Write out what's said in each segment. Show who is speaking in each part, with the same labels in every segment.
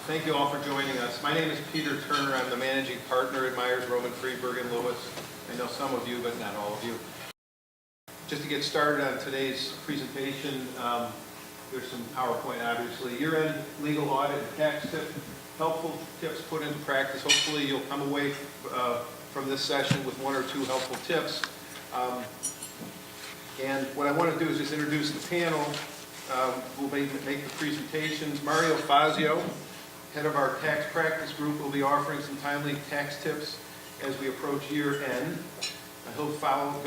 Speaker 1: Thank you all for joining us. My name is Peter Turner. I'm the managing partner at Meyers, Friedberg, and Lewis. I know some of you, but not all of you. Just to get started on today's presentation, there's some PowerPoint, obviously. Year-end legal audit and tax tip, helpful tips put into practice. Hopefully you'll come away from this session with one or two helpful tips. And what I want to do is just introduce the panel. We'll make the presentations. Mario Fazio, head of our tax practice group, will be offering some timely tax tips as we approach year end. He'll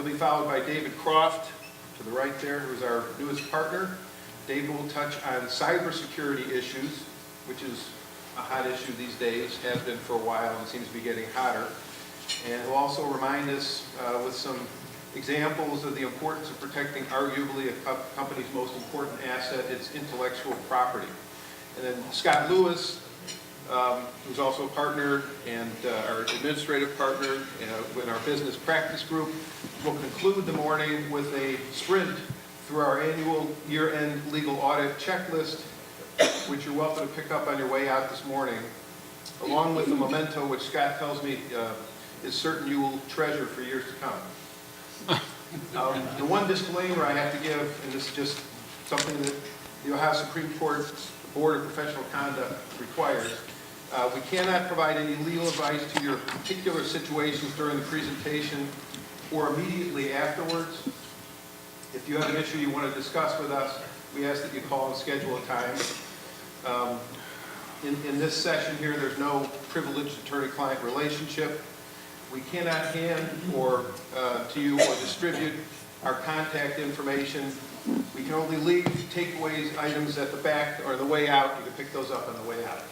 Speaker 1: be followed by David Croft, to the right there, who's our newest partner. David will touch on cybersecurity issues, which is a hot issue these days, has been for a while and seems to be getting hotter. And he'll also remind us with some examples of the importance of protecting arguably a company's most important asset, its intellectual property. And then Scott Lewis, who's also a partner and our administrative partner in our business practice group, will conclude the morning with a sprint through our annual year-end legal audit checklist, which you're welcome to pick up on your way out this morning, along with the memento, which Scott tells me is certain you will treasure for years to come. The one disclaimer I have to give, and this is just something that the Ohio Supreme Court Board of Professional Conduct requires, we cannot provide any legal advice to your particular situations during the presentation or immediately afterwards. If you have an issue you want to discuss with us, we ask that you call and schedule a time. In this session here, there's no privileged attorney-client relationship. We cannot hand to you or distribute our contact information. We can only leave takeaways items at the back or the way out. You can pick those up on the way out.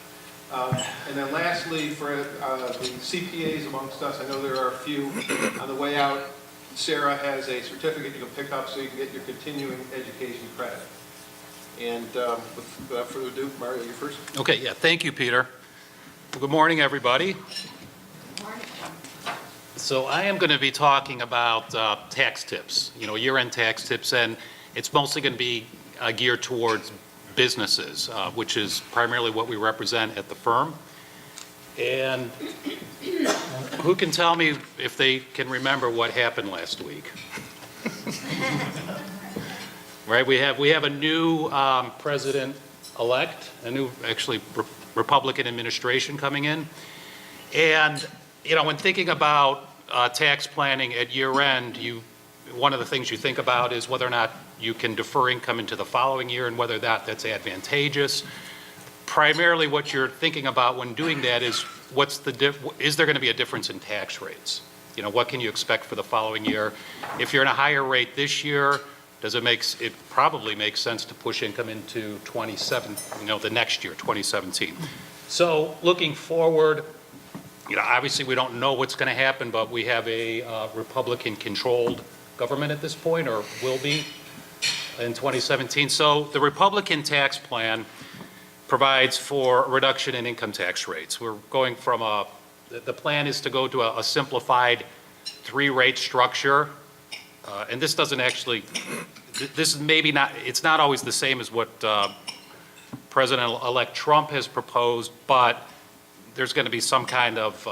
Speaker 1: And then lastly, for the CPAs amongst us, I know there are a few on the way out. Sarah has a certificate you can pick up so you can get your continuing education credit. And without further ado, Mario, you first.
Speaker 2: Okay, yeah, thank you, Peter. Well, good morning, everybody.
Speaker 3: Good morning.
Speaker 2: So I am going to be talking about tax tips, year-end tax tips, and it's mostly going to be geared towards businesses, which is primarily what we represent at the firm. And who can tell me if they can remember what happened last week? Right, we have a new president-elect, a new, actually, Republican administration coming in. And, when thinking about tax planning at year-end, one of the things you think about is whether or not you can defer income into the following year and whether that's advantageous. Primarily what you're thinking about when doing that is is there going to be a difference in tax rates? What can you expect for the following year? If you're in a higher rate this year, it probably makes sense to push income into the next year, 2017. So looking forward, obviously we don't know what's going to happen, but we have a Republican-controlled government at this point, or will be in 2017. So the Republican tax plan provides for a reduction in income tax rates. We're going from the plan is to go to a simplified 3-rate structure. And this doesn't actually, this is maybe not, it's not always the same as what President-elect Trump has proposed, but there's going to be some kind of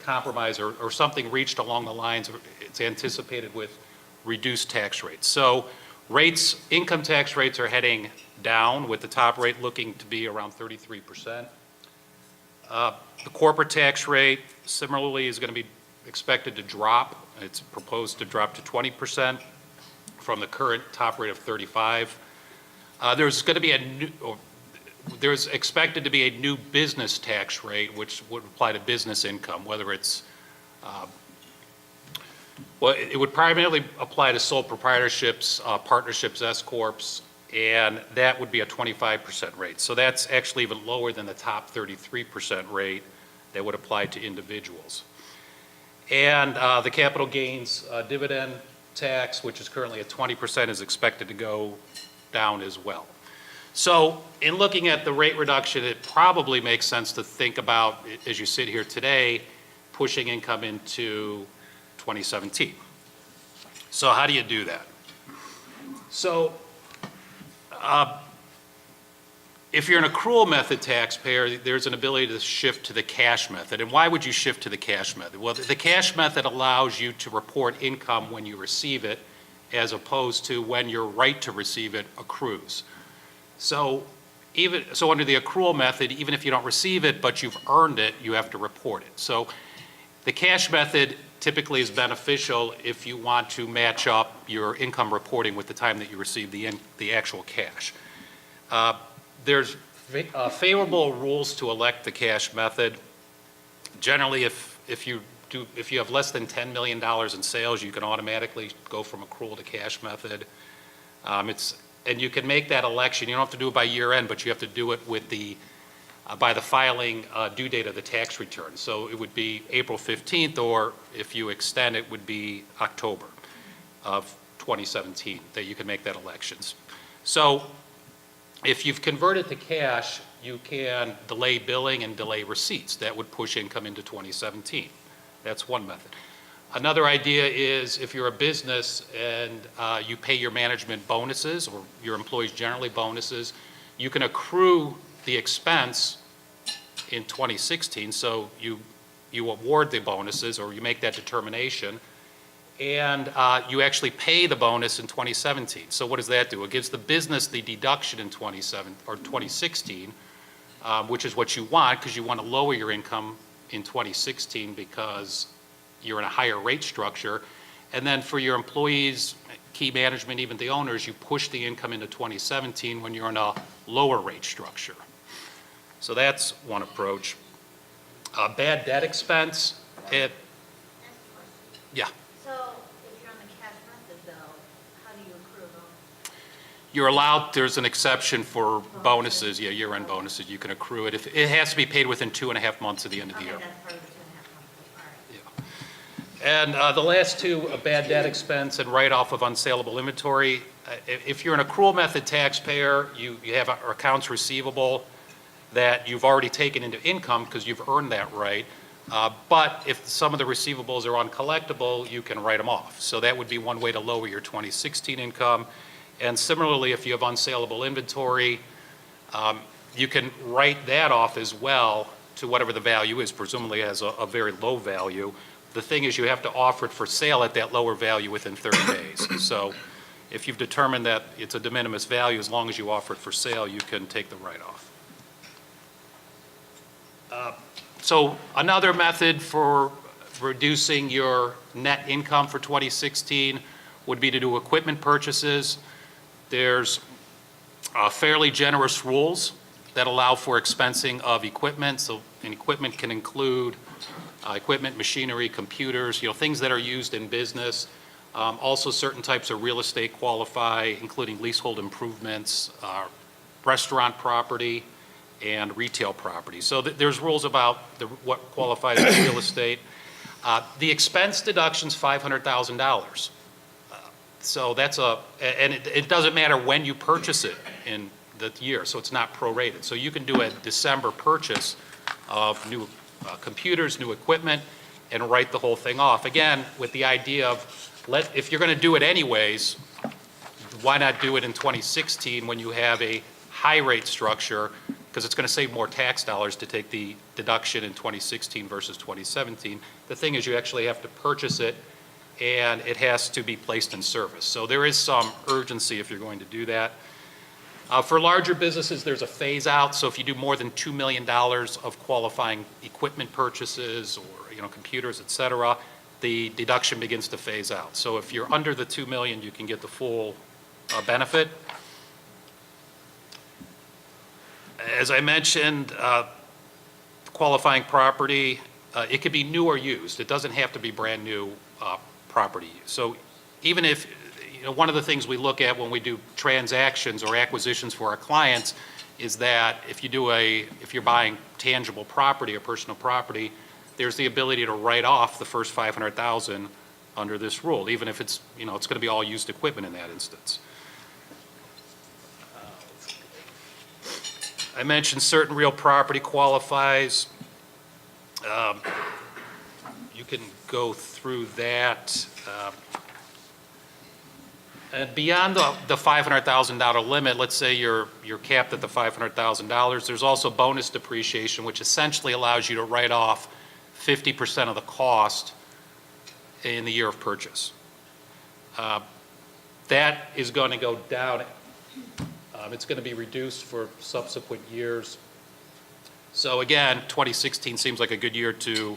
Speaker 2: compromise or something reached along the lines of, it's anticipated with reduced tax rates. So income tax rates are heading down, with the top rate looking to be around 33%. The corporate tax rate similarly is going to be expected to drop. It's proposed to drop to 20% from the current top rate of 35%. There's expected to be a new business tax rate, which would apply to business income, whether it's it would primarily apply to sole proprietorships, partnerships, S-corps, and that would be a 25% rate. So that's actually even lower than the top 33% rate that would apply to individuals. And the capital gains dividend tax, which is currently at 20%, is expected to go down as well. So in looking at the rate reduction, it probably makes sense to think about, as you sit here today, pushing income into 2017. So how do you do that? So If you're an accrual method taxpayer, there's an ability to shift to the cash method. And why would you shift to the cash method? Well, the cash method allows you to report income when you receive it, as opposed to when your right to receive it accrues. So under the accrual method, even if you don't receive it, but you've earned it, you have to report it. So the cash method typically is beneficial if you want to match up your income reporting with the time that you receive the actual cash. There's favorable rules to elect the cash method. Generally, if you have less than $10 million in sales, you can automatically go from accrual to cash method. And you can make that election. You don't have to do it by year end, but you have to do it with by the filing due date of the tax return. So it would be April 15th, or if you extend, it would be October of 2017 that you can make that elections. So if you've converted to cash, you can delay billing and delay receipts. That would push income into 2017. That's one method. Another idea is if you're a business and you pay your management bonuses, or your employees generally bonuses, you can accrue the expense in 2016. So you award the bonuses, or you make that determination, and you actually pay the bonus in 2017. So what does that do? It gives the business the deduction in 2016, which is what you want, because you want to lower your income in 2016 because you're in a higher rate structure. And then for your employees, key management, even the owners, you push the income into 2017 when you're in a lower rate structure. So that's one approach. Bad debt expense, yeah.
Speaker 3: So if you're on the cash method though, how do you accrue them?
Speaker 2: You're allowed, there's an exception for bonuses, yeah, year-end bonuses, you can accrue it. If it has to be paid within 2.5 months of the end of the year.
Speaker 3: Okay, that's part of the 2.5 months, all right.
Speaker 2: And the last two, a bad debt expense and write-off of unsaleable inventory. If you're an accrual method taxpayer, you have accounts receivable that you've already taken into income because you've earned that right. But if some of the receivables are uncollectible, you can write them off. So that would be one way to lower your 2016 income. And similarly, if you have unsaleable inventory, you can write that off as well to whatever the value is. Presumably it has a very low value. The thing is, you have to offer it for sale at that lower value within 30 days. So if you've determined that it's a de minimis value, as long as you offer it for sale, you can take the write-off. So another method for reducing your net income for 2016 would be to do equipment purchases. There's fairly generous rules that allow for expensing of equipment. So an equipment can include equipment, machinery, computers, things that are used in business. Also certain types of real estate qualify, including leasehold improvements, restaurant property, and retail property. So there's rules about what qualifies as real estate. The expense deduction's $500,000. So that's and it doesn't matter when you purchase it in the year, so it's not prorated. So you can do a December purchase of new computers, new equipment, and write the whole thing off. Again, with the idea of, if you're going to do it anyways, why not do it in 2016 when you have a high rate structure, because it's going to save more tax dollars to take the deduction in 2016 versus 2017. The thing is, you actually have to purchase it, and it has to be placed in service. So there is some urgency if you're going to do that. For larger businesses, there's a phase out. So if you do more than $2 million of qualifying equipment purchases, or computers, et cetera, the deduction begins to phase out. So if you're under the $2 million, you can get the full benefit. As I mentioned, qualifying property, it could be new or used. It doesn't have to be brand new property use. So even if, one of the things we look at when we do transactions or acquisitions for our clients is that if you're buying tangible property or personal property, there's the ability to write off the first $500,000 under this rule, even if it's, it's going to be all used equipment in that instance. I mentioned certain real property qualifies. You can go through that. And beyond the $500,000 limit, let's say you're capped at the $500,000, there's also bonus depreciation, which essentially allows you to write off 50% of the cost in the year of purchase. That is going to go down. It's going to be reduced for subsequent years. So again, 2016 seems like a good year to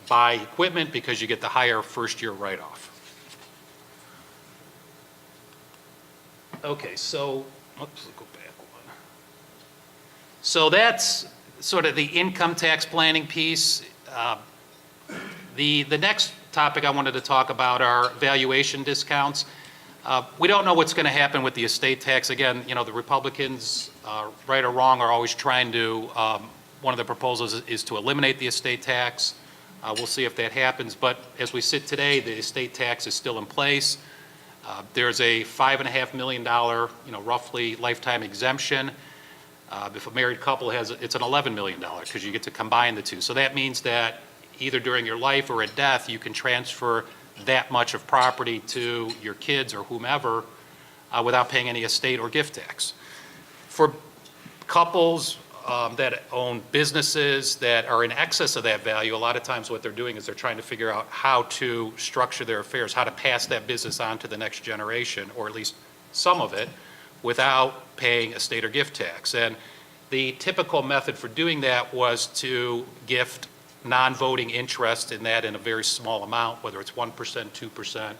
Speaker 2: buy equipment because you get the higher first-year write-off. Okay, so let's go back one. So that's sort of the income tax planning piece. The next topic I wanted to talk about are valuation discounts. We don't know what's going to happen with the estate tax. Again, you know, the Republicans, right or wrong, are always trying to, one of the proposals is to eliminate the estate tax. We'll see if that happens. But as we sit today, the estate tax is still in place. There's a $5.5 million, you know, roughly lifetime exemption. If a married couple has, it's an $11 million because you get to combine the two. So that means that either during your life or at death, you can transfer that much of property to your kids or whomever without paying any estate or gift tax. For couples that own businesses that are in excess of that value, a lot of times what they're doing is they're trying to figure out how to structure their affairs, how to pass that business on to the next generation, or at least some of it, without paying estate or gift tax. And the typical method for doing that was to gift non-voting interest in that in a very small amount, whether it's 1%, 2%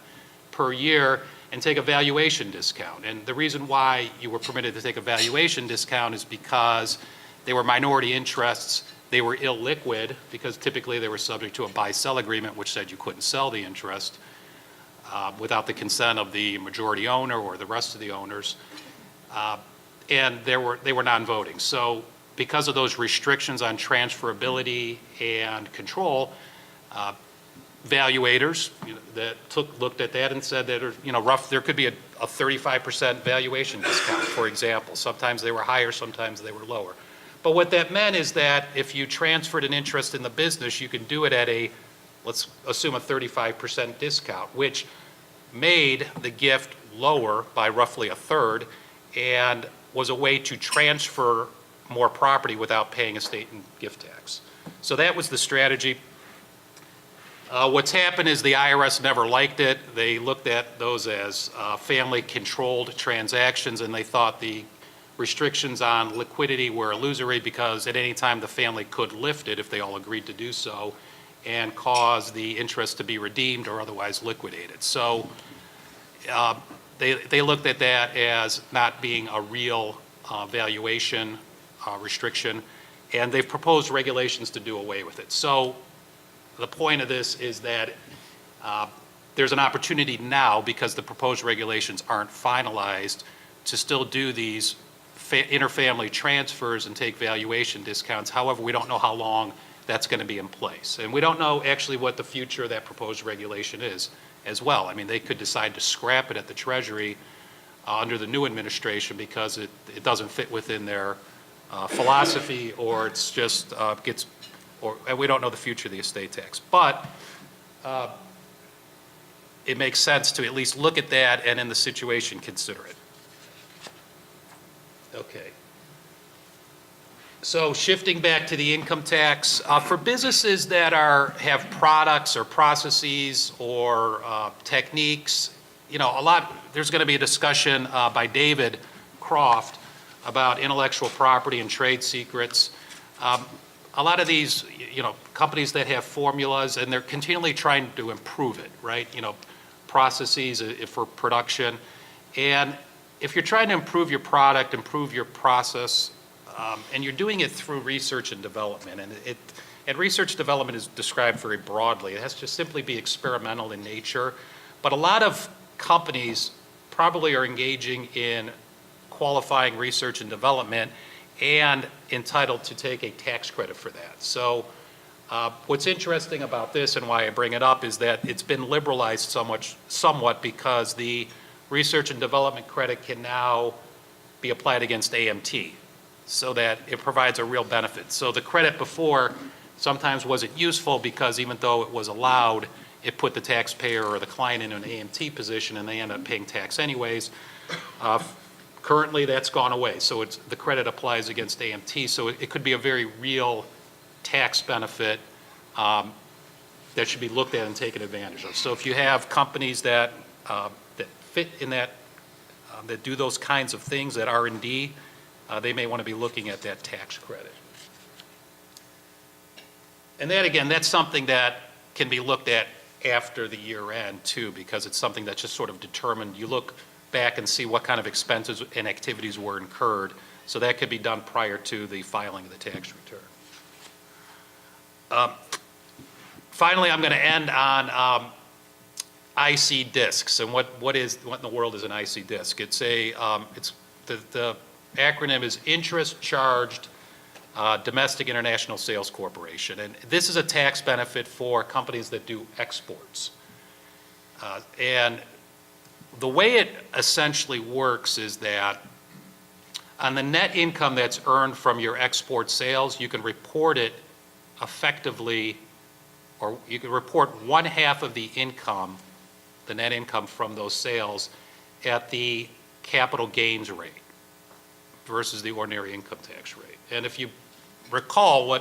Speaker 2: per year, and take a valuation discount. And the reason why you were permitted to take a valuation discount is because they were minority interests, they were illiquid, because typically they were subject to a buy-sell agreement which said you couldn't sell the interest without the consent of the majority owner or the rest of the owners. And they were non-voting. So because of those restrictions on transferability and control, valuators that looked at that and said that, you know, there could be a 35% valuation discount, for example. Sometimes they were higher, sometimes they were lower. But what that meant is that if you transferred an interest in the business, you can do it at a, let's assume a 35% discount, which made the gift lower by roughly a third and was a way to transfer more property without paying estate and gift tax. So that was the strategy. What's happened is the IRS never liked it. They looked at those as family-controlled transactions, and they thought the restrictions on liquidity were illusory because at any time the family could lift it if they all agreed to do so and cause the interest to be redeemed or otherwise liquidated. So they looked at that as not being a real valuation restriction, and they've proposed regulations to do away with it. So the point of this is that there's an opportunity now, because the proposed regulations aren't finalized, to still do these interfamily transfers and take valuation discounts. However, we don't know how long that's going to be in place. And we don't know actually what the future of that proposed regulation is as well. I mean, they could decide to scrap it at the Treasury under the new administration because it doesn't fit within their philosophy, or it's just and we don't know the future of the estate tax. But it makes sense to at least look at that and in the situation consider it. Okay. So shifting back to the income tax, for businesses that have products or processes or techniques, you know, there's going to be a discussion by David Croft about intellectual property and trade secrets. A lot of these, you know, companies that have formulas, and they're continually trying to improve it, right? You know, processes for production. And if you're trying to improve your product, improve your process, and you're doing it through research and development, and research development is described very broadly. It has to simply be experimental in nature. But a lot of companies probably are engaging in qualifying research and development and entitled to take a tax credit for that. So what's interesting about this and why I bring it up is that it's been liberalized somewhat because the research and development credit can now be applied against AMT, so that it provides a real benefit. So the credit before sometimes wasn't useful because even though it was allowed, it put the taxpayer or the client in an AMT position, and they end up paying tax anyways. Currently, that's gone away, so the credit applies against AMT, so it could be a very real tax benefit that should be looked at and taken advantage of. So if you have companies that fit in that, that do those kinds of things, that R&D, they may want to be looking at that tax credit. And that, again, that's something that can be looked at after the year end too, because it's something that's just sort of determined. You look back and see what kind of expenses and activities were incurred. So that could be done prior to the filing of the tax return. Finally, I'm going to end on IC discs and what in the world is an IC disc. It's the acronym is Interest Charged Domestic International Sales Corporation, and this is a tax benefit for companies that do exports. And the way it essentially works is that on the net income that's earned from your export sales, you can report it effectively, or you can report 1/2 of the income, the net income from those sales, at the capital gains rate versus the ordinary income tax rate. And if you recall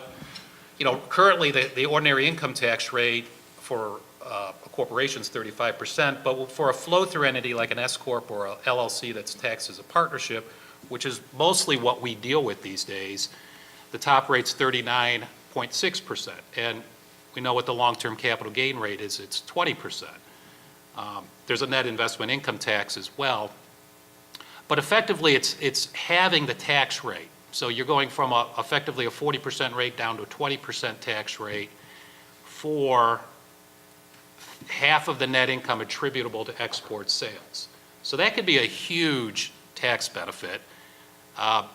Speaker 2: currently the ordinary income tax rate for a corporation is 35%, but for a flow-through entity like an S-corp or a LLC that's taxed as a partnership, which is mostly what we deal with these days, the top rate's 39.6%. And we know what the long-term capital gain rate is, it's 20%. There's a net investment income tax as well. But effectively, it's having the tax rate. So you're going from effectively a 40% rate down to a 20% tax rate for half of the net income attributable to export sales. So that could be a huge tax benefit. And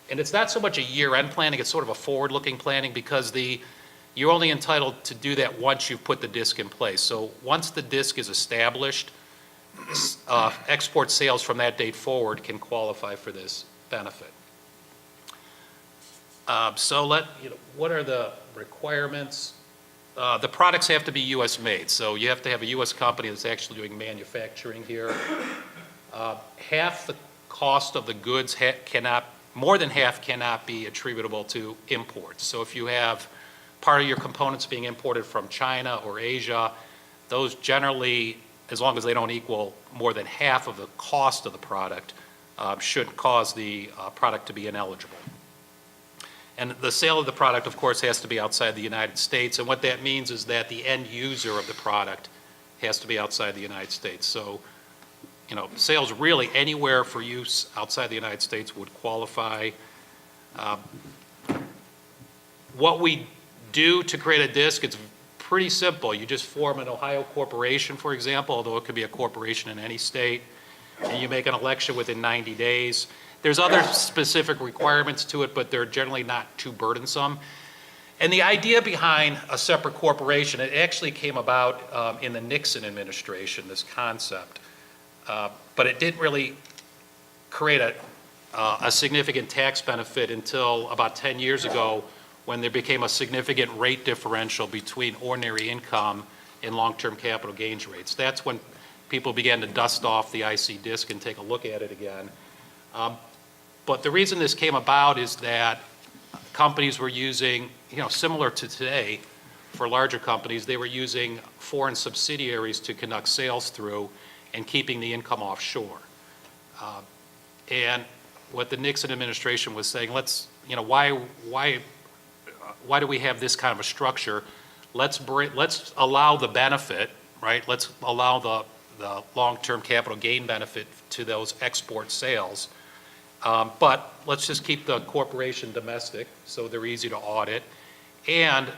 Speaker 2: it's not so much a year-end planning, it's sort of a forward-looking planning, because you're only entitled to do that once you've put the DISC in place. So once the DISC is established, export sales from that date forward can qualify for this benefit. What are the requirements? The products have to be U.S. made, so you have to have a U.S. company that's actually doing manufacturing here. Half the cost of the goods more than half cannot be attributable to imports. So if you have part of your components being imported from China or Asia, those generally, as long as they don't equal more than half of the cost of the product, should cause the product to be ineligible. And the sale of the product, of course, has to be outside the United States. And what that means is that the end user of the product has to be outside the United States. So, sales really anywhere for use outside the United States would qualify. What we do to create a DISC, it's pretty simple. You just form an Ohio corporation, for example, although it could be a corporation in any state, and you make an election within 90 days. There's other specific requirements to it, but they're generally not too burdensome. And the idea behind a separate corporation, it actually came about in the Nixon administration, this concept. But it didn't really create a significant tax benefit until about 10 years ago, when there became a significant rate differential between ordinary income and long-term capital gains rates. That's when people began to dust off the IC DISC and take a look at it again. But the reason this came about is that companies were using, similar to today, for larger companies, they were using foreign subsidiaries to conduct sales through and keeping the income offshore. And what the Nixon administration was saying, why do we have this kind of a structure? Let's allow the benefit, right? Let's allow the long-term capital gain benefit to those export sales. But let's just keep the corporation domestic so they're easy to audit. And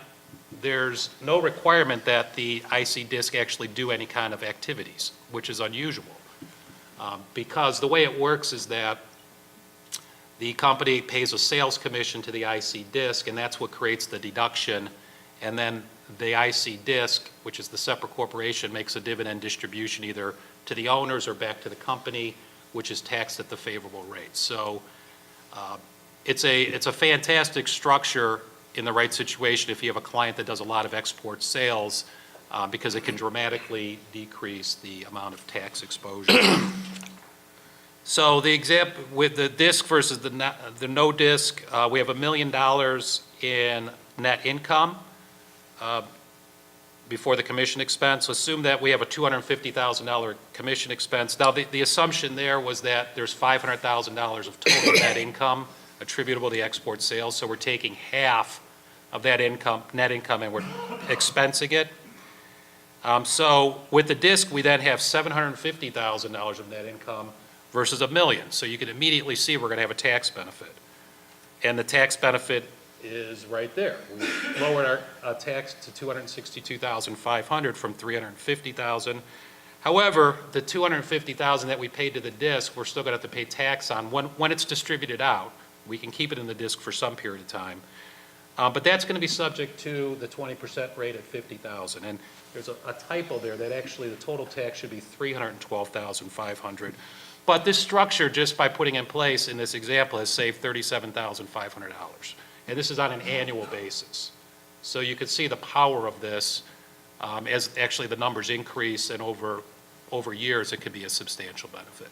Speaker 2: there's no requirement that the IC DISC actually do any kind of activities, which is unusual. Because the way it works is that the company pays a sales commission to the IC DISC, and that's what creates the deduction. And then the IC DISC, which is the separate corporation, makes a dividend distribution either to the owners or back to the company, which is taxed at the favorable rate. So it's a fantastic structure in the right situation if you have a client that does a lot of export sales because it can dramatically decrease the amount of tax exposure. So the example with the disc versus the no disc, we have $1 million in net income before the commission expense. So assume that we have a $250,000 commission expense. Now, the assumption there was that there's $500,000 of total net income attributable to the export sales. So we're taking half of that income, net income, and we're expensing it. So with the disc, we then have $750,000 of net income versus $1 million. So you can immediately see we're going to have a tax benefit. And the tax benefit is right there. We lowered our tax to $262,500 from $350,000. However, the $250,000 that we paid to the disc, we're still going to have to pay tax on when it's distributed out. We can keep it in the disc for some period of time. But that's going to be subject to the 20% rate at $50,000. And there's a typo there that actually the total tax should be $312,500. But this structure, just by putting in place in this example, has saved $37,500. And this is on an annual basis. So you can see the power of this as actually the numbers increase, and over years it could be a substantial benefit.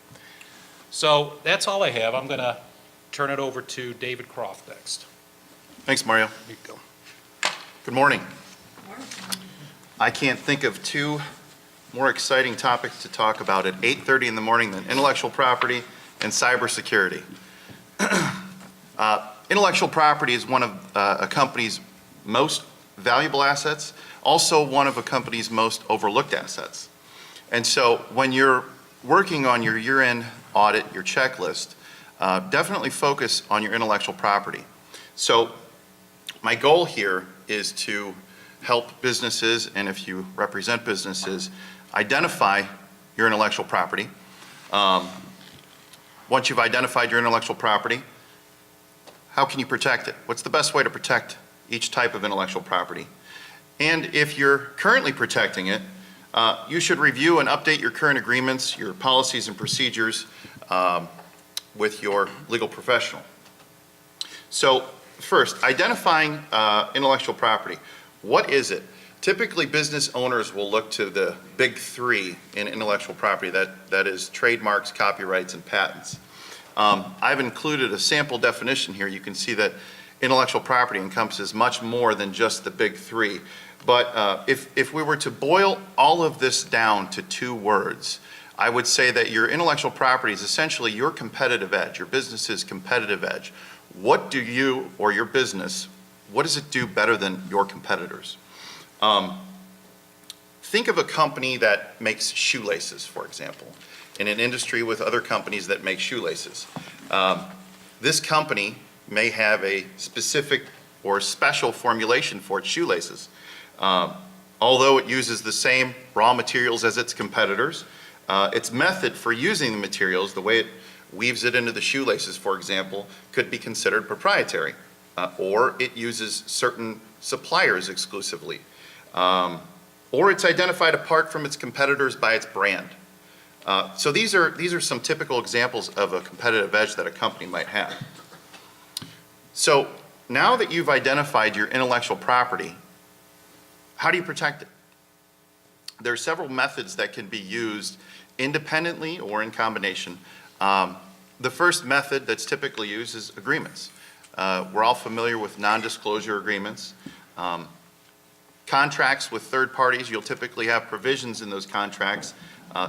Speaker 2: So that's all I have. I'm going to turn it over to David Croft next.
Speaker 4: Thanks, Mario.
Speaker 2: There you go.
Speaker 4: Good morning. I can't think of two more exciting topics to talk about at 8:30 in the morning than intellectual property and cybersecurity. Intellectual property is one of a company's most valuable assets, also one of a company's most overlooked assets. And so when you're working on your year-end audit, your checklist, definitely focus on your intellectual property. So my goal here is to help businesses, and if you represent businesses, identify your intellectual property. Once you've identified your intellectual property, how can you protect it? What's the best way to protect each type of intellectual property? And if you're currently protecting it, you should review and update your current agreements, your policies and procedures with your legal professional. So first, identifying intellectual property. What is it? Typically, business owners will look to the big three in intellectual property, that is trademarks, copyrights, and patents. I've included a sample definition here. You can see that intellectual property encompasses much more than just the big three. But if we were to boil all of this down to two words, I would say that your intellectual property is essentially your competitive edge, your business's competitive edge. What do you or your business, what does it do better than your competitors? Think of a company that makes shoelaces, for example, in an industry with other companies that make shoelaces. This company may have a specific or special formulation for its shoelaces. Although it uses the same raw materials as its competitors, its method for using the materials, the way it weaves it into the shoelaces, for example, could be considered proprietary. Or it uses certain suppliers exclusively. Or it's identified apart from its competitors by its brand. So these are some typical examples of a competitive edge that a company might have. So now that you've identified your intellectual property, how do you protect it? There are several methods that can be used independently or in combination. The first method that's typically used is agreements. We're all familiar with non-disclosure agreements. Contracts with third parties, you'll typically have provisions in those contracts,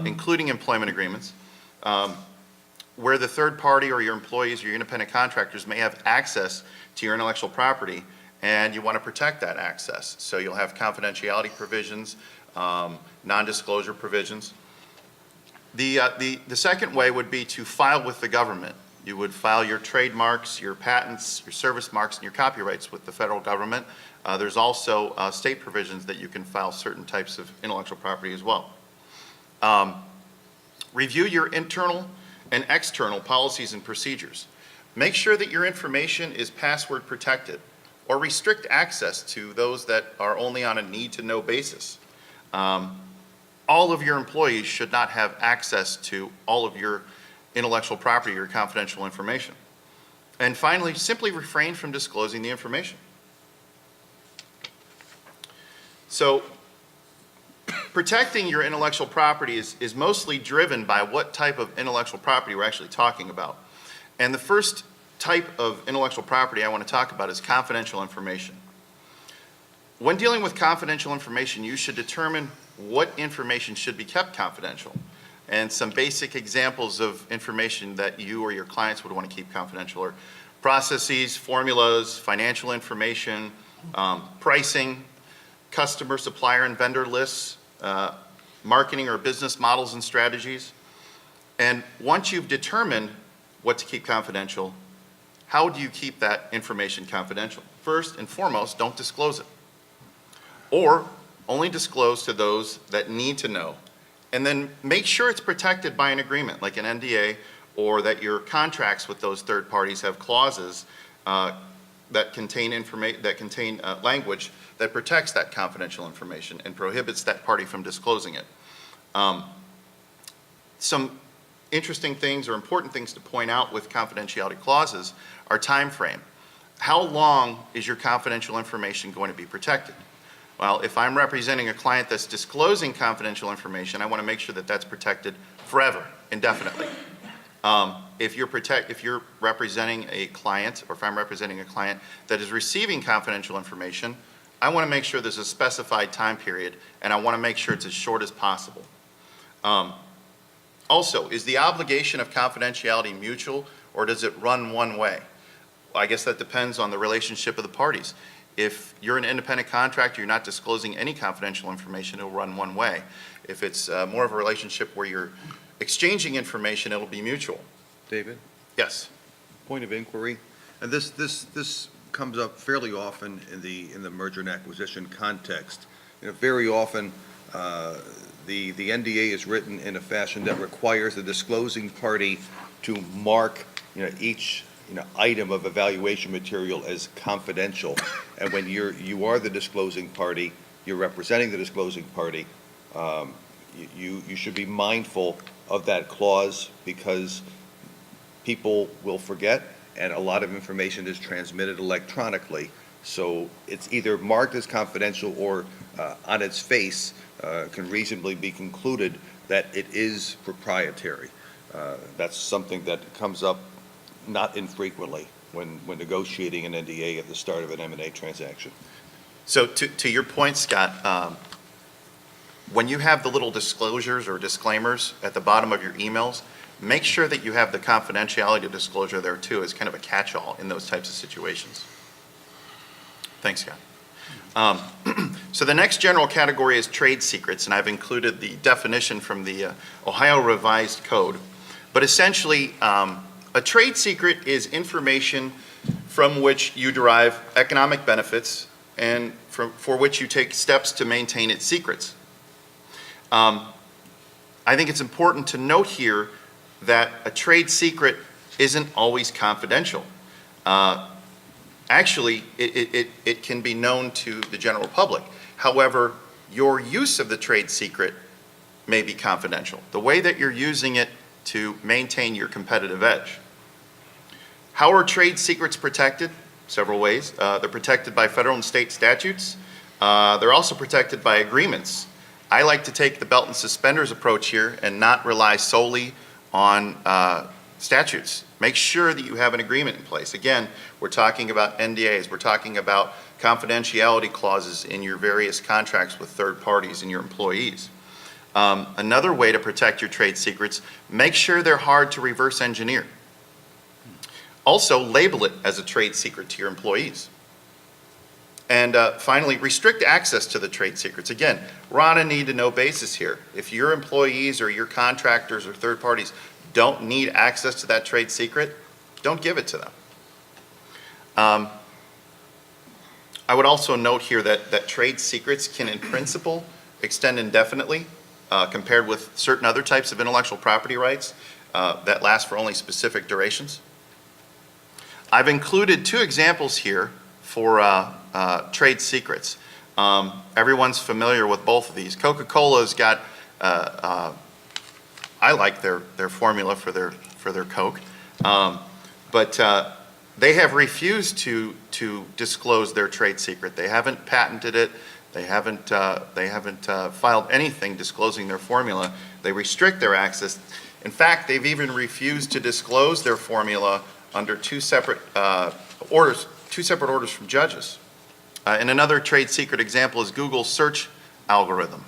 Speaker 4: including employment agreements, where the third party or your employees or your independent contractors may have access to your intellectual property, and you want to protect that access. So you'll have confidentiality provisions, non-disclosure provisions. The second way would be to file with the government. You would file your trademarks, your patents, your service marks, and your copyrights with the federal government. There's also state provisions that you can file certain types of intellectual property as well. Review your internal and external policies and procedures. Make sure that your information is password protected, or restrict access to those that are only on a need-to-know basis. All of your employees should not have access to all of your intellectual property or confidential information. And finally, simply refrain from disclosing the information. So protecting your intellectual property is mostly driven by what type of intellectual property we're actually talking about. And the first type of intellectual property I want to talk about is confidential information. When dealing with confidential information, you should determine what information should be kept confidential. And some basic examples of information that you or your clients would want to keep confidential are processes, formulas, financial information, pricing, customer, supplier, and vendor lists, marketing or business models and strategies. And once you've determined what to keep confidential, how do you keep that information confidential? First and foremost, don't disclose it. Or only disclose to those that need to know. And then make sure it's protected by an agreement, like an NDA, or that your contracts with those third parties have clauses that contain language that protects that confidential information and prohibits that party from disclosing it. Some interesting things or important things to point out with confidentiality clauses are time frame. How long is your confidential information going to be protected? Well, if I'm representing a client that's disclosing confidential information, I want to make sure that that's protected forever, indefinitely. If you're representing a client, or if I'm representing a client that is receiving confidential information, I want to make sure there's a specified time period, and I want to make sure it's as short as possible. Also, is the obligation of confidentiality mutual, or does it run one way? Well, I guess that depends on the relationship of the parties. If you're an independent contractor, you're not disclosing any confidential information, it'll run one way. If it's more of a relationship where you're exchanging information, it'll be mutual.
Speaker 5: David,
Speaker 4: Yes.
Speaker 5: point of inquiry, and this comes up fairly often in the merger and acquisition context. You know, very often, the NDA is written in a fashion that requires the disclosing party to mark, each item of evaluation material as confidential. And when you are the disclosing party, you're representing the disclosing party, you should be mindful of that clause, because people will forget, and a lot of information is transmitted electronically. So it's either marked as confidential, or on its face can reasonably be concluded that it is proprietary. That's something that comes up not infrequently when negotiating an NDA at the start of an M&A transaction.
Speaker 4: So to your point, Scott, when you have the little disclosures or disclaimers at the bottom of your emails, make sure that you have the confidentiality disclosure there too, as kind of a catch-all in those types of situations. Thanks, Scott. So the next general category is trade secrets, and I've included the definition from the Ohio Revised Code. But essentially, a trade secret is information from which you derive economic benefits and for which you take steps to maintain its secrets. I think it's important to note here that a trade secret isn't always confidential. Actually, it can be known to the general public. However, your use of the trade secret may be confidential. The way that you're using it to maintain your competitive edge. How are trade secrets protected? Several ways. They're protected by federal and state statutes. They're also protected by agreements. I like to take the belt and suspenders approach here and not rely solely on statutes. Make sure that you have an agreement in place. Again, we're talking about NDAs. We're talking about confidentiality clauses in your various contracts with third parties and your employees. Another way to protect your trade secrets, make sure they're hard to reverse engineer. Also, label it as a trade secret to your employees. And finally, restrict access to the trade secrets. Again, we're on a need-to-know basis here. If your employees or your contractors or third parties don't need access to that trade secret, don't give it to them. I would also note here that trade secrets can, in principle, extend indefinitely compared with certain other types of intellectual property rights that last for only specific durations. I've included two examples here for trade secrets. Everyone's familiar with both of these. Coca-Cola's got, I like their formula for their Coke, but they have refused to disclose their trade secret. They haven't patented it. They haven't filed anything disclosing their formula. They restrict their access. In fact, they've even refused to disclose their formula under two separate orders from judges. And another trade secret example is Google's search algorithm.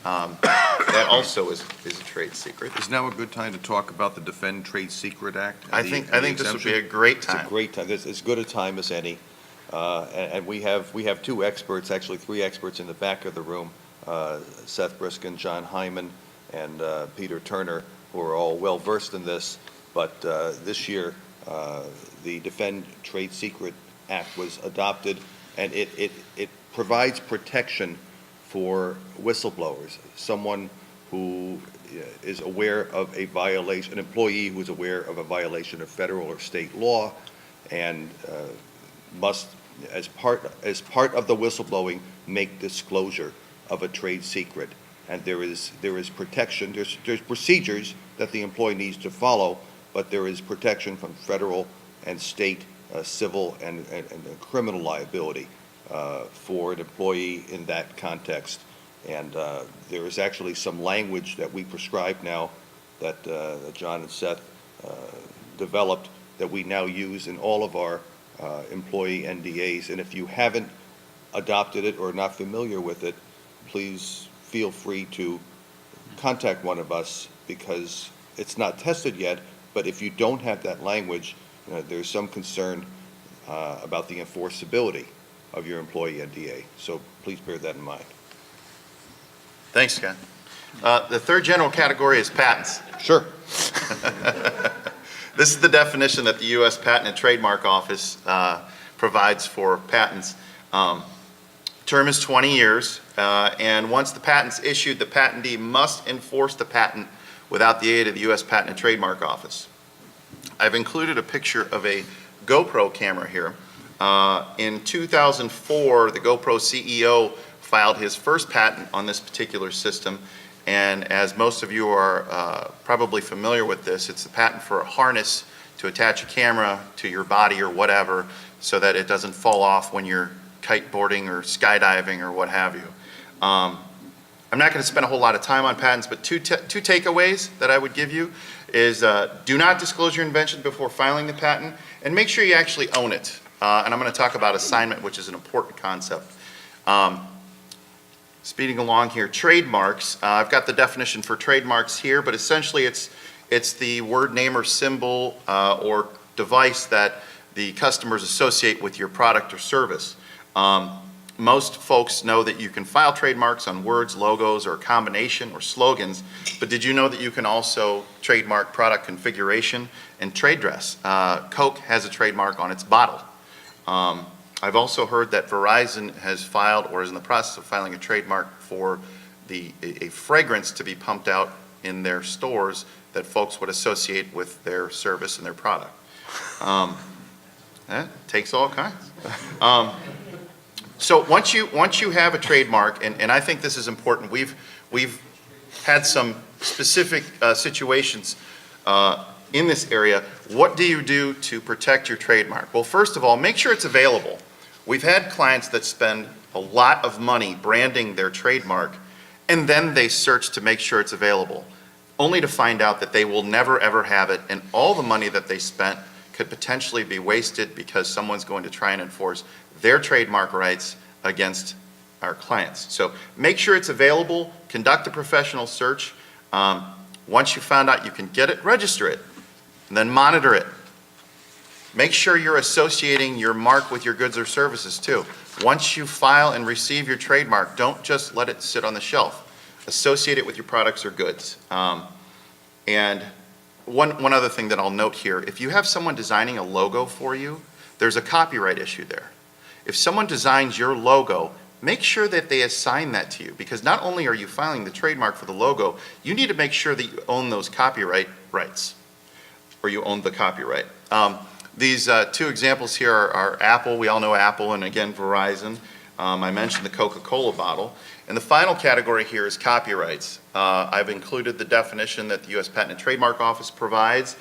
Speaker 4: That also is a trade secret.
Speaker 5: Is now a good time to talk about the Defend Trade Secret Act?
Speaker 4: I think this would be a great time.
Speaker 5: It's a great time. It's as good a time as any. And we have two experts, actually three experts in the back of the room, Seth Briskin, John Hyman, and Peter Turner, who are all well-versed in this. But this year, the Defend Trade Secret Act was adopted, and it provides protection for whistleblowers, someone who is aware of a violation, an employee who is aware of a violation of federal or state law, and must, as part of the whistleblowing, make disclosure of a trade secret. And there is protection. There's procedures that the employee needs to follow, but there is protection from federal and state civil and criminal liability for an employee in that context. And there is actually some language that we prescribe now that John and Seth developed that we now use in all of our employee NDAs. And if you haven't adopted it or not familiar with it, please feel free to contact one of us, because it's not tested yet, but if you don't have that language, there's some concern about the enforceability of your employee NDA. So please bear that in mind.
Speaker 4: Thanks, Scott. The third general category is patents.
Speaker 5: Sure.
Speaker 4: This is the definition that the U.S. Patent and Trademark Office provides for patents. Term is 20 years, and once the patent's issued, the patentee must enforce the patent without the aid of the U.S. Patent and Trademark Office. I've included a picture of a GoPro camera here. In 2004, the GoPro CEO filed his first patent on this particular system, and as most of you are probably familiar with this, it's the patent for a harness to attach a camera to your body or whatever so that it doesn't fall off when you're kiteboarding or skydiving or what have you. I'm not going to spend a whole lot of time on patents, but two takeaways that I would give you is do not disclose your invention before filing the patent, and make sure you actually own it. And I'm going to talk about assignment, which is an important concept. Speeding along here, trademarks. I've got the definition for trademarks here, but essentially it's the word, name, or symbol or device that the customers associate with your product or service. Most folks know that you can file trademarks on words, logos, or a combination or slogans, but did you know that you can also trademark product configuration and trade dress? Coke has a trademark on its bottle. I've also heard that Verizon has filed or is in the process of filing a trademark for a fragrance to be pumped out in their stores that folks would associate with their service and their product. That takes all kinds. So once you have a trademark, and I think this is important, we've had some specific situations in this area. What do you do to protect your trademark? Well, first of all, make sure it's available. We've had clients that spend a lot of money branding their trademark, and then they search to make sure it's available, only to find out that they will never ever have it, and all the money that they spent could potentially be wasted because someone's going to try and enforce their trademark rights against our clients. So make sure it's available, conduct a professional search. Once you found out you can get it, register it, and then monitor it. Make sure you're associating your mark with your goods or services too. Once you file and receive your trademark, don't just let it sit on the shelf. Associate it with your products or goods. And one other thing that I'll note here, if you have someone designing a logo for you, there's a copyright issue there. If someone designs your logo, make sure that they assign that to you, because not only are you filing the trademark for the logo, you need to make sure that you own those copyright rights, or you own the copyright. These two examples here are Apple. We all know Apple, and again, Verizon. I mentioned the Coca-Cola bottle. And the final category here is copyrights. I've included the definition that the U.S. Patent and Trademark Office provides.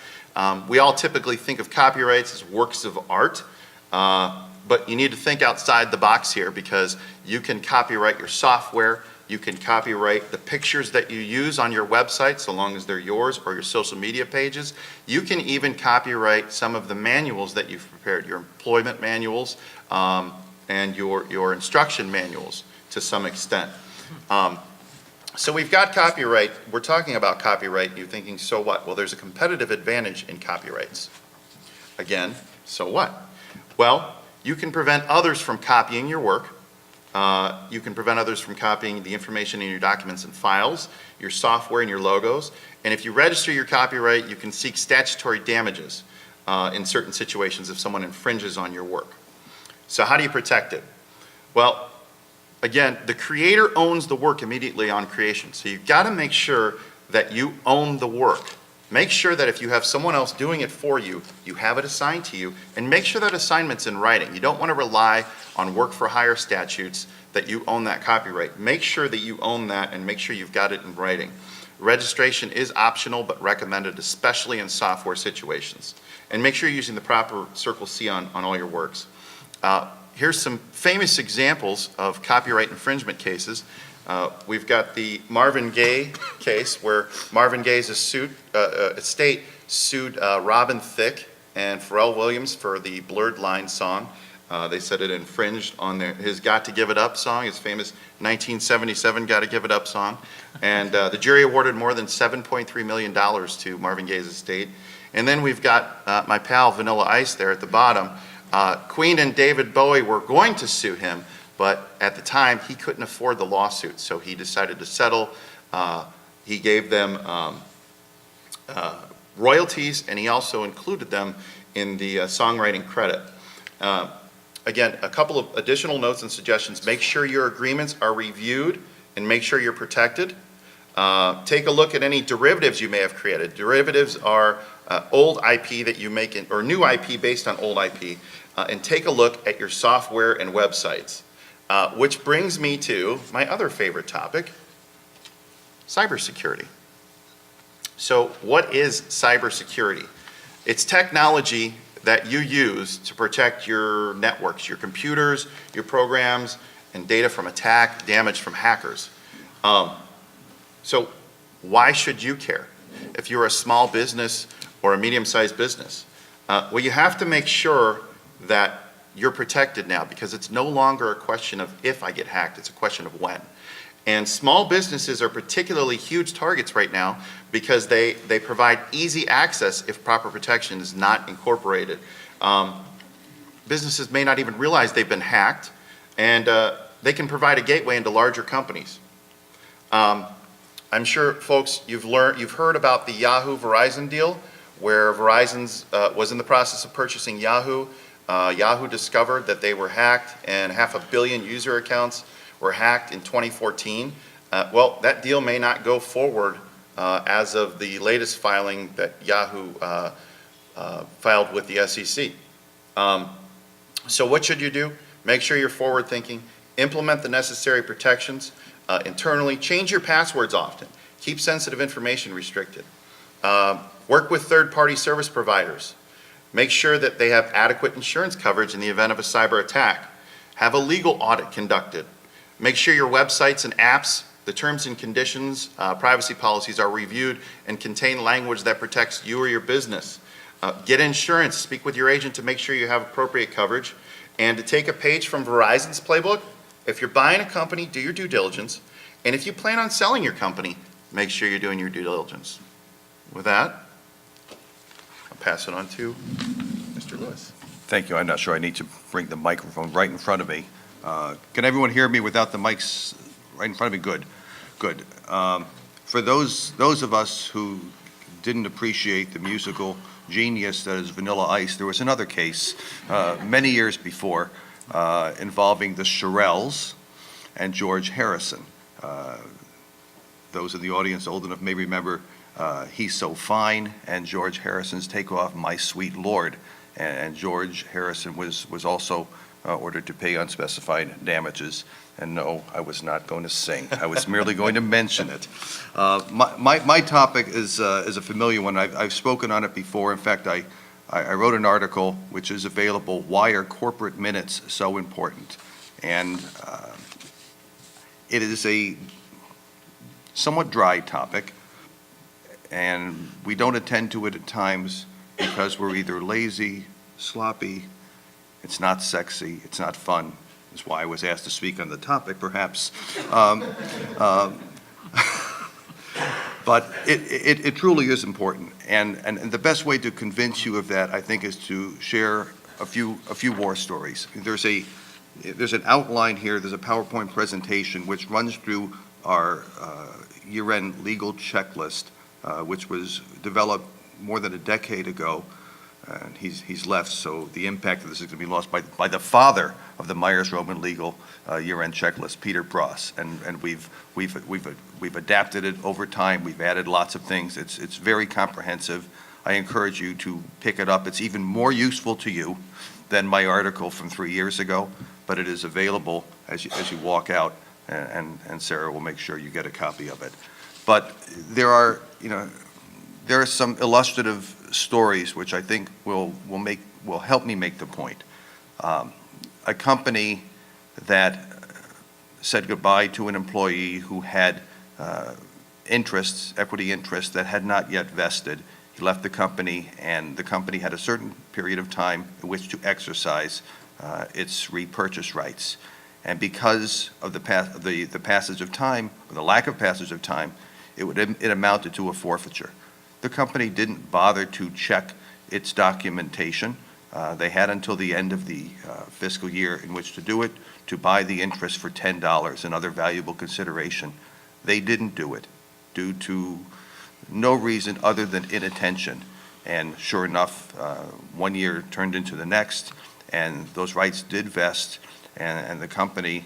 Speaker 4: We all typically think of copyrights as works of art. But you need to think outside the box here, because you can copyright your software, you can copyright the pictures that you use on your website, so long as they're yours, or your social media pages. You can even copyright some of the manuals that you've prepared, your employment manuals, and your instruction manuals to some extent. So we've got copyright. We're talking about copyright. You're thinking, so what? Well, there's a competitive advantage in copyrights. Again, so what? Well, you can prevent others from copying your work. You can prevent others from copying the information in your documents and files, your software and your logos. And if you register your copyright, you can seek statutory damages in certain situations if someone infringes on your work. So how do you protect it? Well, again, the creator owns the work immediately on creation. So you've got to make sure that you own the work. Make sure that if you have someone else doing it for you, you have it assigned to you, and make sure that assignment's in writing. You don't want to rely on work-for-hire statutes that you own that copyright. Make sure that you own that, and make sure you've got it in writing. Registration is optional but recommended, especially in software situations. And make sure you're using the proper Circle C on all your works. Here's some famous examples of copyright infringement cases. We've got the Marvin Gaye case, where Marvin Gaye's estate sued Robin Thicke and Pharrell Williams for the Blurred Lines song. They said it infringed on his Got to Give It Up song, his famous 1977 Got to Give It Up song. And the jury awarded more than $7.3 million to Marvin Gaye's estate. And then we've got my pal Vanilla Ice there at the bottom. Queen and David Bowie were going to sue him, but at the time, he couldn't afford the lawsuit, so he decided to settle. He gave them royalties, and he also included them in the songwriting credit. Again, a couple of additional notes and suggestions. Make sure your agreements are reviewed and make sure you're protected. Take a look at any derivatives you may have created. Derivatives are old IP that you make, or new IP based on old IP. And take a look at your software and websites. Which brings me to my other favorite topic, cybersecurity. So what is cybersecurity? It's technology that you use to protect your networks, your computers, your programs, and data from attack, damage from hackers. So why should you care if you're a small business or a medium-sized business? Well, you have to make sure that you're protected now, because it's no longer a question of if I get hacked, it's a question of when. And small businesses are particularly huge targets right now because they provide easy access if proper protection is not incorporated. Businesses may not even realize they've been hacked, and they can provide a gateway into larger companies. I'm sure, folks, you've heard about the Yahoo Verizon deal, where Verizon was in the process of purchasing Yahoo. Yahoo discovered that they were hacked, and 500 million user accounts were hacked in 2014. Well, that deal may not go forward as of the latest filing that Yahoo filed with the SEC. So what should you do? Make sure you're forward thinking. Implement the necessary protections internally. Change your passwords often. Keep sensitive information restricted. Work with third-party service providers. Make sure that they have adequate insurance coverage in the event of a cyber attack. Have a legal audit conducted. Make sure your websites and apps, the terms and conditions, privacy policies are reviewed and contain language that protects you or your business. Get insurance. Speak with your agent to make sure you have appropriate coverage. And to take a page from Verizon's playbook, if you're buying a company, do your due diligence. And if you plan on selling your company, make sure you're doing your due diligence. With that, I'll pass it on to Mr. Lewis.
Speaker 5: Thank you. I'm not sure I need to bring the microphone right in front of me. Can everyone hear me without the mics right in front of me? Good, good. For those of us who didn't appreciate the musical genius that is Vanilla Ice, there was another case many years before involving the Shirelles and George Harrison. Those in the audience old enough may remember He's So Fine and George Harrison's Take Off My Sweet Lord. And George Harrison was also ordered to pay unspecified damages. And no, I was not going to sing. I was merely going to mention it. My topic is a familiar one. I've spoken on it before. In fact, I I wrote an article which is available, Why Are Corporate Minutes So Important? And it is a somewhat dry topic, and we don't attend to it at times because we're either lazy, sloppy, it's not sexy, it's not fun. That's why I was asked to speak on the topic, perhaps. But it truly is important, and the best way to convince you of that, I think, is to share a few war stories. There's an outline here, there's a PowerPoint presentation which runs through our year-end legal checklist, which was developed more than a decade ago. And he's left, so the impact of this is going to be lost by the father of the Meyers Roman legal year-end checklist, Peter Pross. And we've adapted it over time. We've added lots of things. It's very comprehensive. I encourage you to pick it up. It's even more useful to you than my article from 3 years ago, but it is available as you walk out, and Sarah will make sure you get a copy of it. But there are some illustrative stories which I think will help me make the point. A company that said goodbye to an employee who had equity interests that had not yet vested. He left the company, and the company had a certain period of time in which to exercise its repurchase rights. And because of the passage of time, or the lack of passage of time, it amounted to a forfeiture. The company didn't bother to check its documentation. They had until the end of the fiscal year in which to do it, to buy the interest for $10 and other valuable consideration. They didn't do it due to no reason other than inattention. And sure enough, 1 year turned into the next, and those rights did vest, and the company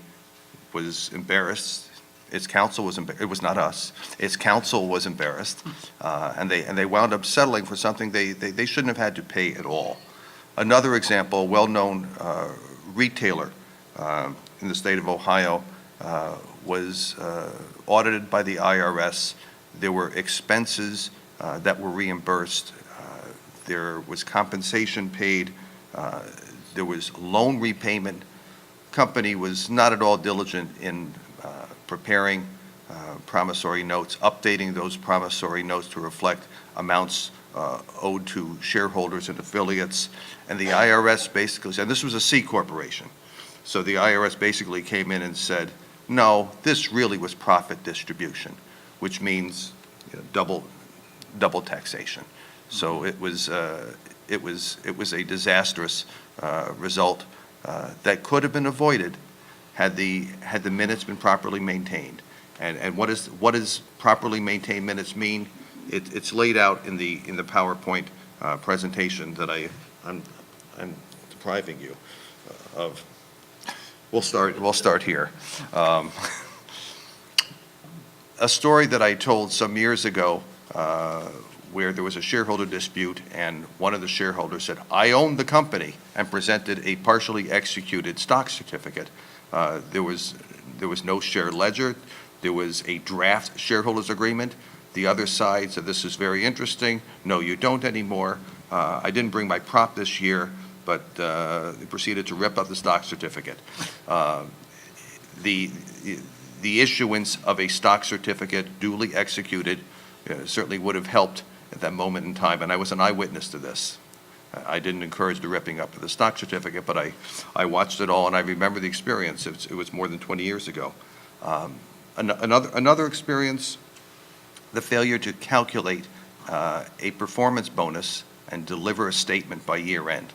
Speaker 5: was embarrassed. Its counsel was it was not us. Its counsel was embarrassed, and they wound up settling for something they shouldn't have had to pay at all. Another example, well-known retailer in the state of Ohio was audited by the IRS. There were expenses that were reimbursed. There was compensation paid. There was loan repayment. Company was not at all diligent in preparing promissory notes, updating those promissory notes to reflect amounts owed to shareholders and affiliates. And the IRS basically said, and this was a C corporation, so the IRS basically came in and said, no, this really was profit distribution, which means double taxation. So it was a disastrous result that could have been avoided had the minutes been properly maintained. And what does properly maintained minutes mean? It's laid out in the PowerPoint presentation that I'm depriving you of. We'll start here. A story that I told some years ago where there was a shareholder dispute, and one of the shareholders said, I own the company, and presented a partially executed stock certificate. There was no share ledger. There was a draft shareholders agreement. The other side said, this is very interesting. No, you don't anymore. I didn't bring my prop this year, but they proceeded to rip up the stock certificate. The issuance of a stock certificate duly executed certainly would have helped at that moment in time, and I was an eyewitness to this. I didn't encourage the ripping up of the stock certificate, but I watched it all, and I remember the experience. It was more than 20 years ago. Another experience, the failure to calculate a performance bonus and deliver a statement by year end,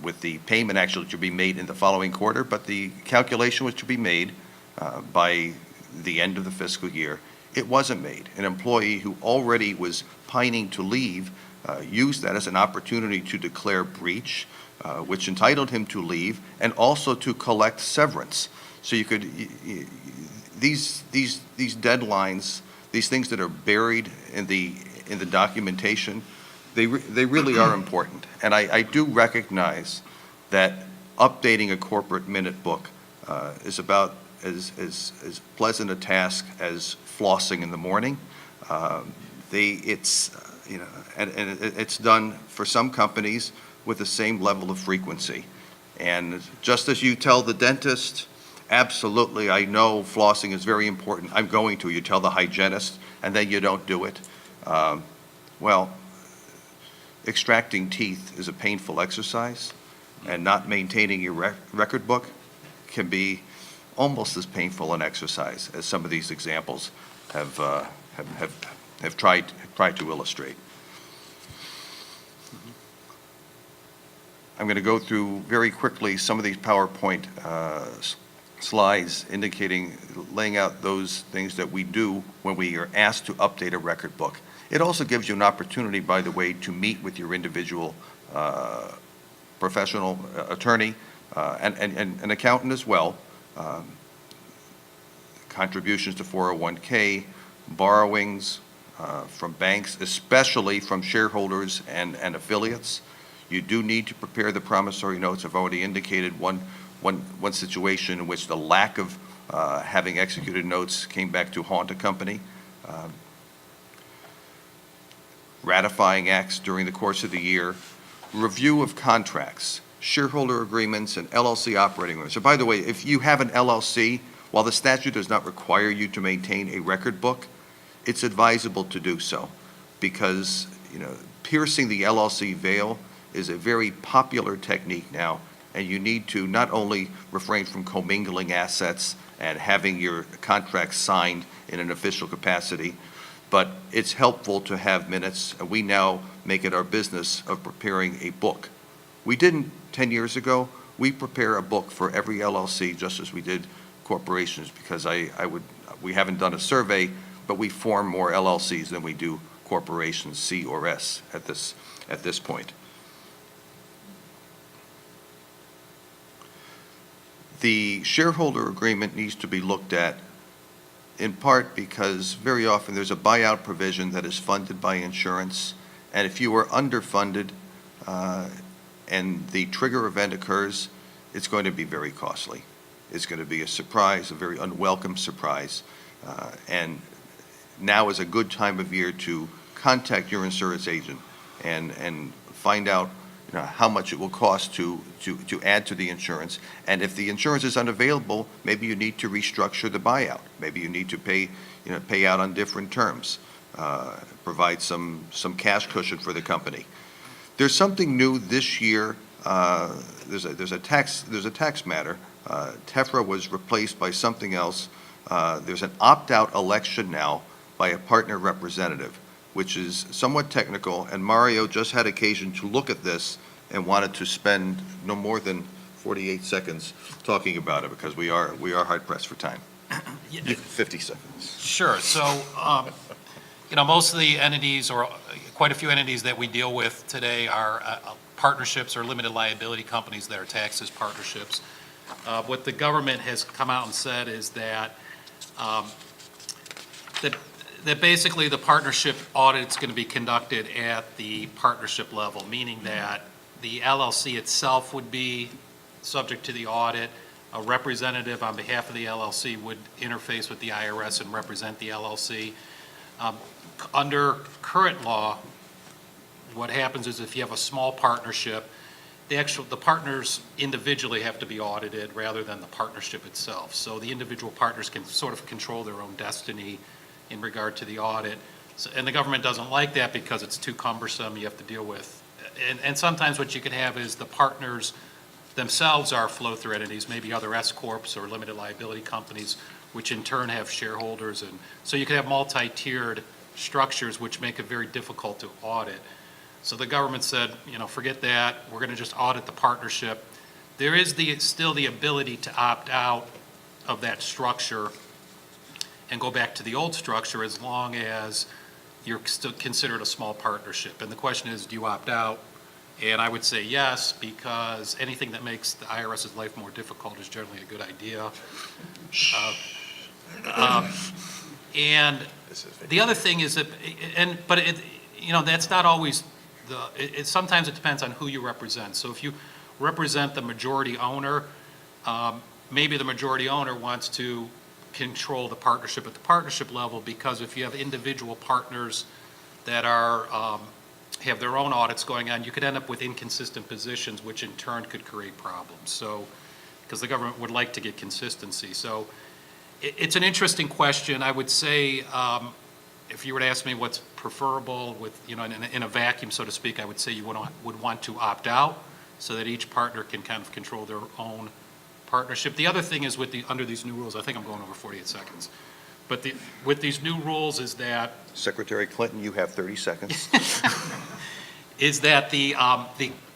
Speaker 5: with the payment actually to be made in the following quarter, but the calculation was to be made by the end of the fiscal year. It wasn't made. An employee who already was pining to leave used that as an opportunity to declare breach, which entitled him to leave, and also to collect severance. So you could, these deadlines, these things that are buried in the documentation, they really are important. And I do recognize that updating a corporate minute book is about as pleasant a task as flossing in the morning. and it's done for some companies with the same level of frequency. And just as you tell the dentist, absolutely, I know flossing is very important, I'm going to, you tell the hygienist, and then you don't do it. Well, extracting teeth is a painful exercise, and not maintaining your record book can be almost as painful an exercise as some of these examples have tried to illustrate. I'm going to go through very quickly some of these PowerPoint slides indicating, laying out those things that we do when we are asked to update a record book. It also gives you an opportunity, by the way, to meet with your individual professional attorney and an accountant as well. Contributions to 401k, borrowings from banks, especially from shareholders and affiliates. You do need to prepare the promissory notes. I've already indicated one situation in which the lack of having executed notes came back to haunt a company. Ratifying acts during the course of the year, review of contracts, shareholder agreements, and LLC operating agreements. So by the way, if you have an LLC, while the statute does not require you to maintain a record book, it's advisable to do so because, piercing the LLC veil is a very popular technique now, and you need to not only refrain from commingling assets and having your contracts signed in an official capacity, but it's helpful to have minutes, and we now make it our business of preparing a book. We didn't 10 years ago. We prepare a book for every LLC just as we did corporations because we haven't done a survey, but we form more LLCs than we do corporations, C or S, at this point. The shareholder agreement needs to be looked at in part because very often there's a buyout provision that is funded by insurance, and if you are underfunded and the trigger event occurs, it's going to be very costly. It's going to be a surprise, a very unwelcome surprise, and now is a good time of year to contact your insurance agent and find out how much it will cost to add to the insurance. And if the insurance is unavailable, maybe you need to restructure the buyout. Maybe you need to pay out on different terms, provide some cash cushion for the company. There's something new this year. There's a tax matter. TEFRA was replaced by something else. There's an opt-out election now by a partner representative, which is somewhat technical, and Mario just had occasion to look at this and wanted to spend no more than 48 seconds talking about it because we are hard pressed for time. 50 seconds.
Speaker 2: Sure. So, most of the entities, or quite a few entities that we deal with today are partnerships or limited liability companies that are taxed as partnerships. What the government has come out and said is that that basically the partnership audit is going to be conducted at the partnership level, meaning that the LLC itself would be subject to the audit. A representative on behalf of the LLC would interface with the IRS and represent the LLC. Under current law, what happens is if you have a small partnership, the partners individually have to be audited rather than the partnership itself. So the individual partners can sort of control their own destiny in regard to the audit. So, and the government doesn't like that because it's too cumbersome, you have to deal with. And sometimes what you can have is the partners themselves are flow-through entities, maybe other S-corps or limited liability companies, which in turn have shareholders. And so you can have multi-tiered structures which make it very difficult to audit. So the government said, forget that, we're going to just audit the partnership. There is still the ability to opt out of that structure and go back to the old structure as long as you're still considered a small partnership. And the question is, do you opt out? And I would say yes, because anything that makes the IRS's life more difficult is generally a good idea. And the other thing is that, that's not always sometimes it depends on who you represent. So if you represent the majority owner, maybe the majority owner wants to control the partnership at the partnership level, because if you have individual partners that are, have their own audits going on, you could end up with inconsistent positions, which in turn could create problems. So, because the government would like to get consistency. So it's an interesting question. I would say, if you were to ask me what's preferable with, in a vacuum, so to speak, I would say you would want to opt out so that each partner can kind of control their own partnership. The other thing is under these new rules, I think I'm going over 48 seconds, but with these new rules is that
Speaker 5: Secretary Clinton, you have 30 seconds.
Speaker 2: is that the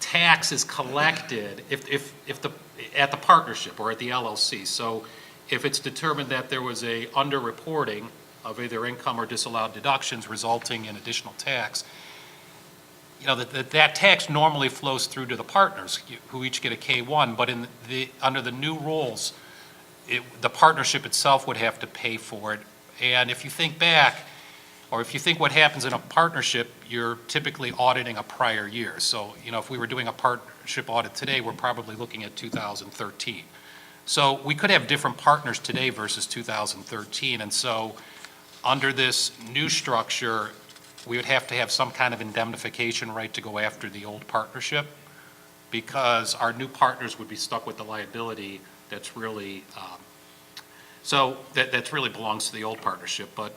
Speaker 2: tax is collected at the partnership or at the LLC. So if it's determined that there was a underreporting of either income or disallowed deductions resulting in additional tax, that tax normally flows through to the partners who each get a K-1, but under the new rules, the partnership itself would have to pay for it. And if you think back, or if you think what happens in a partnership, you're typically auditing a prior year. So, if we were doing a partnership audit today, we're probably looking at 2013. So we could have different partners today versus 2013. And so under this new structure, we would have to have some kind of indemnification right to go after the old partnership, because our new partners would be stuck with the liability that's really, that really belongs to the old partnership. But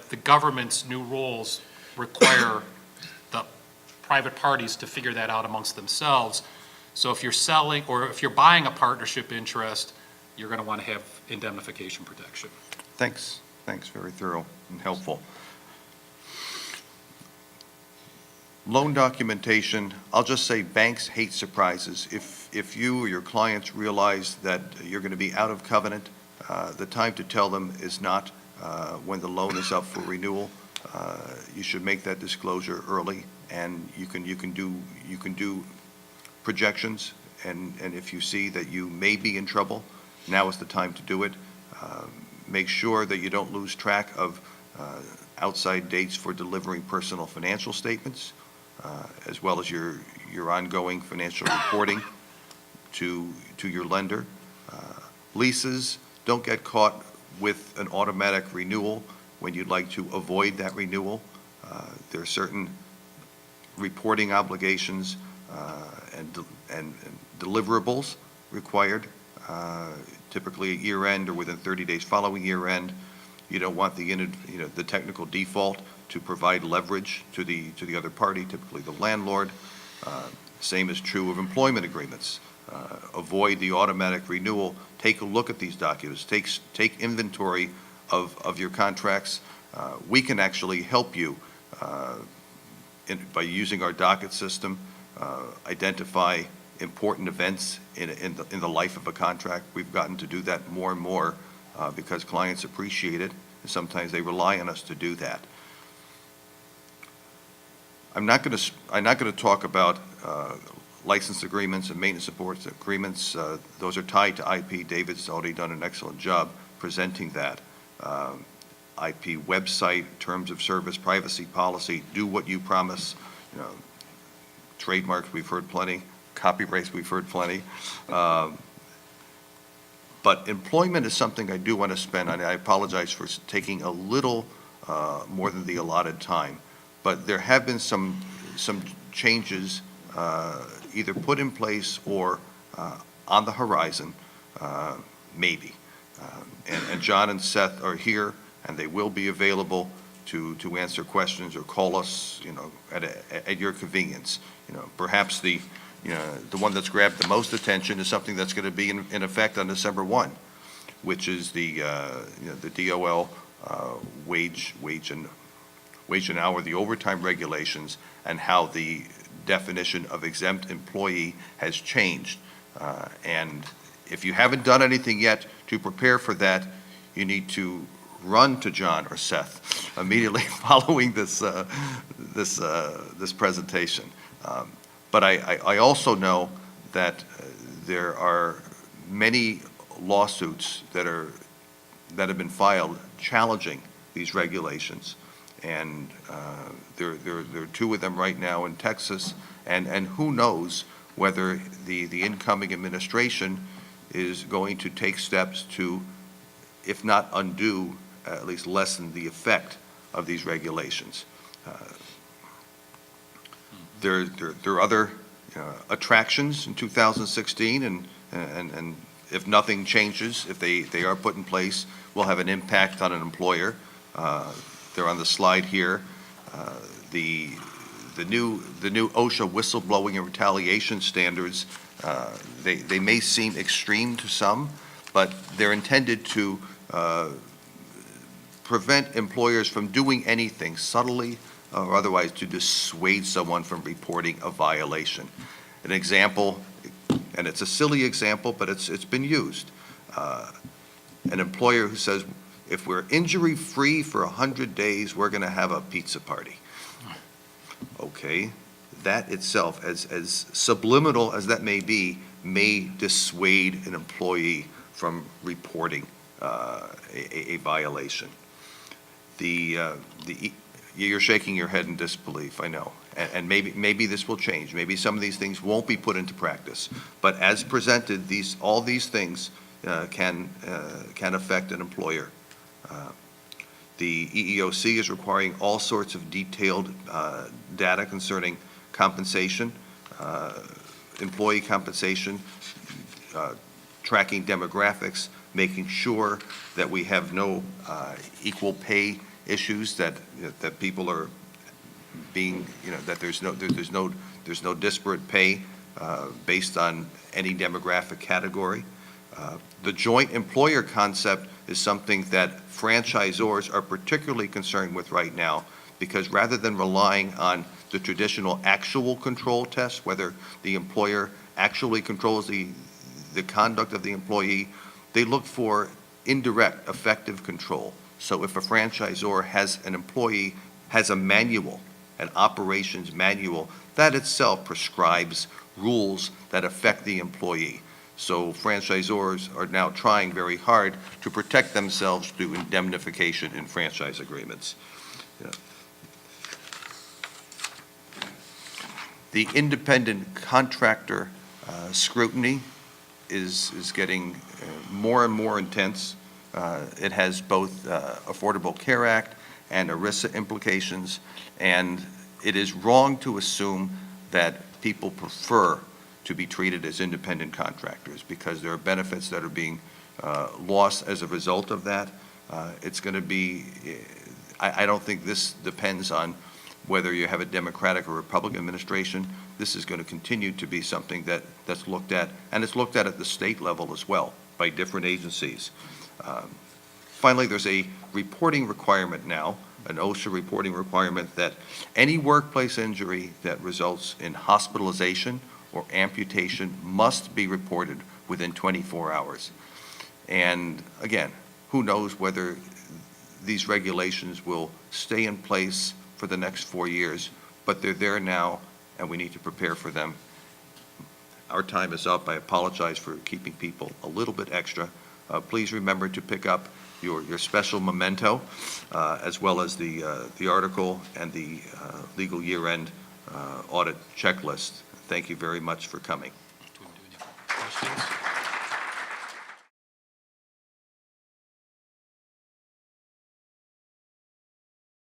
Speaker 2: the government's new rules require the private parties to figure that out amongst themselves. So if you're selling, or if you're buying a partnership interest, you're going to want to have indemnification protection.
Speaker 5: Thanks. Very thorough and helpful. Loan documentation, I'll just say banks hate surprises. If you or your clients realize that you're going to be out of covenant, the time to tell them is not when the loan is up for renewal. You should make that disclosure early, and you can do projections, and if you see that you may be in trouble, now is the time to do it. Make sure that you don't lose track of outside dates for delivering personal financial statements, as well as your ongoing financial reporting to your lender. Leases, don't get caught with an automatic renewal when you'd like to avoid that renewal. There are certain reporting obligations and deliverables required, typically at year end or within 30 days following year end. You don't want the technical default to provide leverage to the other party, typically the landlord. Same is true of employment agreements. Avoid the automatic renewal. Take a look at these documents. Take inventory of your contracts. We can actually help you by using our docket system, identify important events in the life of a contract. We've gotten to do that more and more because clients appreciate it, and sometimes they rely on us to do that. I'm not going to talk about license agreements and maintenance support agreements. Those are tied to IP. David's already done an excellent job presenting that. IP website, terms of service, privacy policy, do what you promise. Trademarks, we've heard plenty. Copyrights, we've heard plenty. But employment is something I do want to spend on. I apologize for taking a little more than the allotted time. But there have been some changes either put in place or on the horizon, maybe. And John and Seth are here, and they will be available to answer questions or call us, at your convenience. Perhaps the one that's grabbed the most attention is something that's going to be in effect on December 1, which is the DOL wage and hour, the overtime regulations, and how the definition of exempt employee has changed. And if you haven't done anything yet to prepare for that, you need to run to John or Seth immediately following this presentation. But I also know that there are many lawsuits that have been filed challenging these regulations, and there are two of them right now in Texas, and who knows whether the incoming administration is going to take steps to, if not undo, at least lessen the effect of these regulations. There are other attractions in 2016, and if nothing changes, if they are put in place, will have an impact on an employer. They're on the slide here. The new OSHA whistleblowing and retaliation standards, they may seem extreme to some, but they're intended to prevent employers from doing anything subtly or otherwise to dissuade someone from reporting a violation. An example, and it's a silly example, but it's been used. An employer who says, if we're injury-free for 100 days, we're going to have a pizza party. Okay, that itself, as subliminal as that may be, may dissuade an employee from reporting a violation. You're shaking your head in disbelief, I know, and maybe this will change. Maybe some of these things won't be put into practice, but as presented, all these things can affect an employer. The EEOC is requiring all sorts of detailed data concerning compensation, employee compensation, tracking demographics, making sure that we have no equal pay issues, that people are being, that there's no disparate pay based on any demographic category. The joint employer concept is something that franchisors are particularly concerned with right now, because rather than relying on the traditional actual control test, whether the employer actually controls the conduct of the employee, they look for indirect effective control. So if a franchisor has an employee, has a manual, an operations manual, that itself prescribes rules that affect the employee. So franchisors are now trying very hard to protect themselves through indemnification in franchise agreements. The independent contractor scrutiny is getting more and more intense. It has both Affordable Care Act and ERISA implications, and it is wrong to assume that people prefer to be treated as independent contractors, because there are benefits that are being lost as a result of that. It's going to be, I don't think this depends on whether you have a Democratic or Republican administration. This is going to continue to be something that's looked at, and it's looked at the state level as well by different agencies. Finally, there's a reporting requirement now, an OSHA reporting requirement, that any workplace injury that results in hospitalization or amputation must be reported within 24 hours. And again, who knows whether these regulations will stay in place for the next 4 years, but they're there now, and we need to prepare for them. Our time is up. I apologize for keeping people a little bit extra. Please remember to pick up your special memento, as well as the article and the legal year-end audit checklist. Thank you very much for coming.